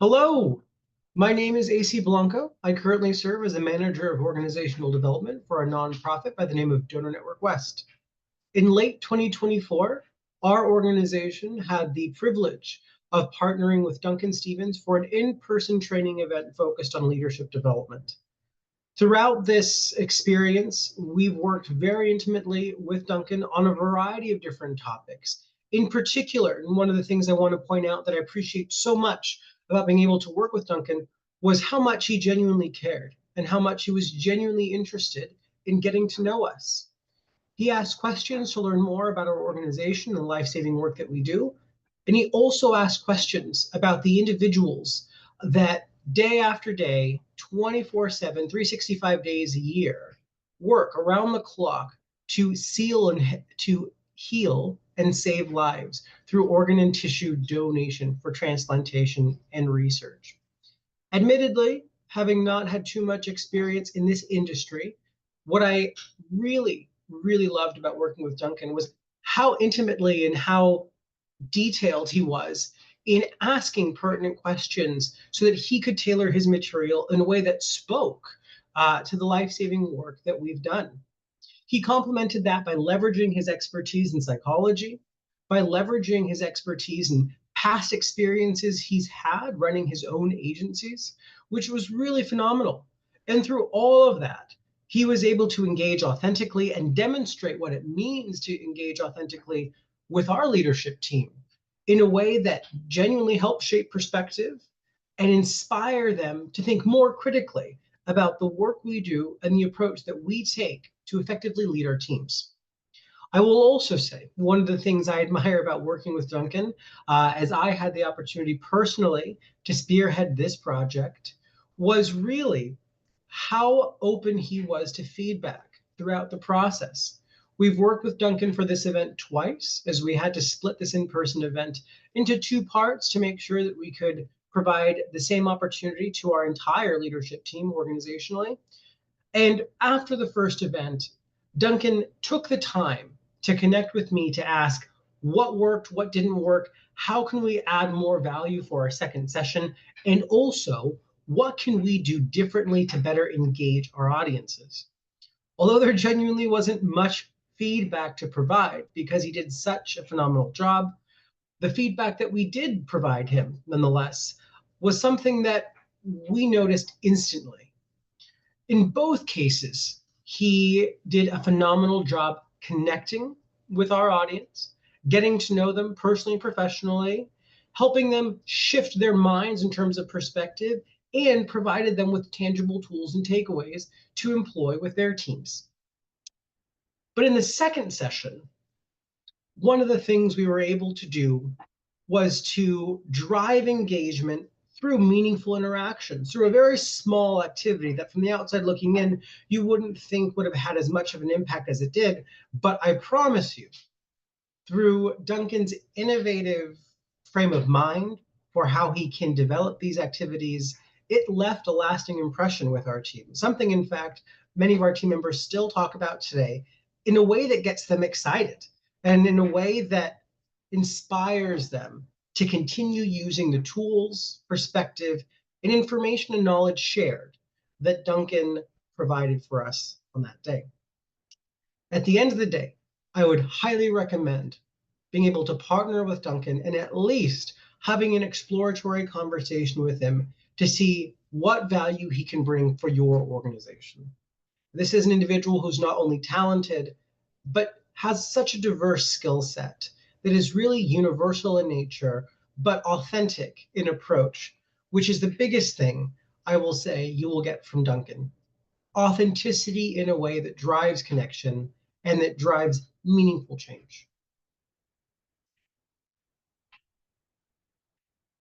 Hello, my name is AC Blanco. I currently serve as a manager of organizational development for a nonprofit by the name of Donor Network West. In late 2024, our organization had the privilege of partnering with Duncan Stevens for an in-person training event focused on leadership development. Throughout this experience, we've worked very intimately with Duncan on a variety of different topics. In particular, and one of the things I want to point out that I appreciate so much about being able to work with Duncan was how much he genuinely cared and how much he was genuinely interested in getting to know us. He asked questions to learn more about our organization and the life-saving work that we do. And he also asked questions about the individuals that day after day, 24/7, 365 days a year, work around the clock to heal and save lives through organ and tissue donation for transplantation and research. Admittedly, having not had too much experience in this industry, what I really loved about working with Duncan was how intimately and how detailed he was in asking pertinent questions so that he could tailor his material in a way that spoke to the life-saving work that we've done. He complemented that by leveraging his expertise in psychology, by leveraging his expertise in past experiences he's had running his own agencies, which was really phenomenal. And through all of that, he was able to engage authentically and demonstrate what it means to engage authentically with our leadership team in a way that genuinely helps shape perspective and inspire them to think more critically about the work we do and the approach that we take to effectively lead our teams. I will also say one of the things I admire about working with Duncan, as I had the opportunity personally to spearhead this project, was really how open he was to feedback throughout the process. We've worked with Duncan for this event twice, as we had to split this in-person event into two parts to make sure that we could provide the same opportunity to our entire leadership team organizationally. And after the first event, Duncan took the time to connect with me to ask what worked, what didn't work, how can we add more value for our second session, and also what can we do differently to better engage our audiences. Although there genuinely wasn't much feedback to provide because he did such a phenomenal job, the feedback that we did provide him, nonetheless, was something that we noticed instantly. In both cases, he did a phenomenal job connecting with our audience, getting to know them personally and professionally, helping them shift their minds in terms of perspective, and provided them with tangible tools and takeaways to employ with their teams. But in the second session, one of the things we were able to do was to drive engagement through meaningful interactions, through a very small activity that from the outside looking in, you wouldn't think would have had as much of an impact as it did. But I promise you, through Duncan's innovative frame of mind for how he can develop these activities, it left a lasting impression with our team. Something, in fact, many of our team members still talk about today in a way that gets them excited and in a way that inspires them to continue using the tools, perspective, and information and knowledge shared that Duncan provided for us on that day. At the end of the day, I would highly recommend being able to partner with Duncan and at least having an exploratory conversation with him to see what value he can bring for your organization. This is an individual who's not only talented, but has such a diverse skill set that is really universal in nature, but authentic in approach, which is the biggest thing I will say you will get from Duncan. Authenticity in a way that drives connection and that drives meaningful change.